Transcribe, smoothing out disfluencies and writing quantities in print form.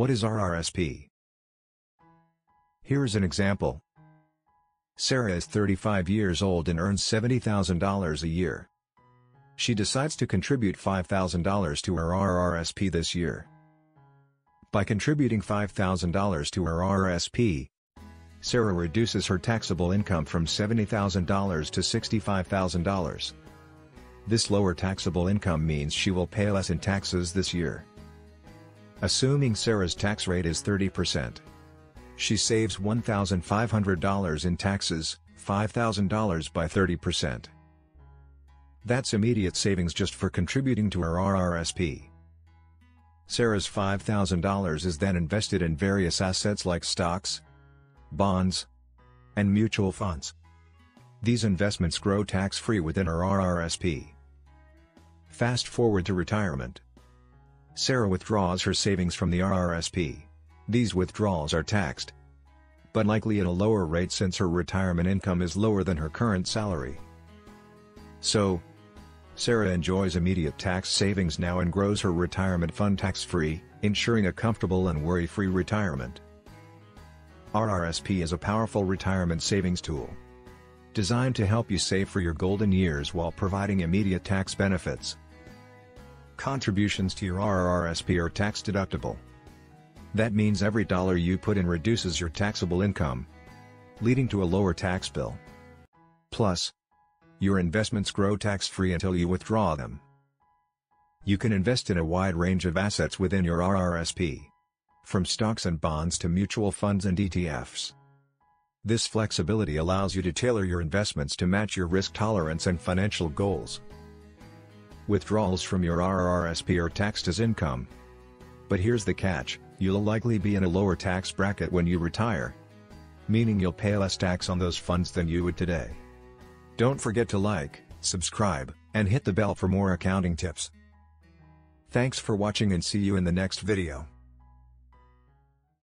What is RRSP? Here is an example. Sarah is 35 years old and earns $70,000 a year. She decides to contribute $5,000 to her RRSP this year. By contributing $5,000 to her RRSP, Sarah reduces her taxable income from $70,000 to $65,000. This lower taxable income means she will pay less in taxes this year. Assuming Sarah's tax rate is 30%. She saves $1,500 in taxes, $5,000 by 30%. That's immediate savings just for contributing to her RRSP. Sarah's $5,000 is then invested in various assets like stocks, bonds, and mutual funds. These investments grow tax-free within her RRSP. Fast forward to retirement. Sarah withdraws her savings from the RRSP. These withdrawals are taxed, but likely at a lower rate since her retirement income is lower than her current salary. So, Sarah enjoys immediate tax savings now and grows her retirement fund tax-free, ensuring a comfortable and worry-free retirement. RRSP is a powerful retirement savings tool, designed to help you save for your golden years while providing immediate tax benefits. Contributions to your RRSP are tax-deductible. That means every dollar you put in reduces your taxable income, leading to a lower tax bill. Plus, your investments grow tax-free until you withdraw them. You can invest in a wide range of assets within your RRSP, from stocks and bonds to mutual funds and ETFs. This flexibility allows you to tailor your investments to match your risk tolerance and financial goals. Withdrawals from your RRSP are taxed as income. But here's the catch: you'll likely be in a lower tax bracket when you retire, meaning you'll pay less tax on those funds than you would today. Don't forget to like, subscribe, and hit the bell for more accounting tips. Thanks for watching and see you in the next video.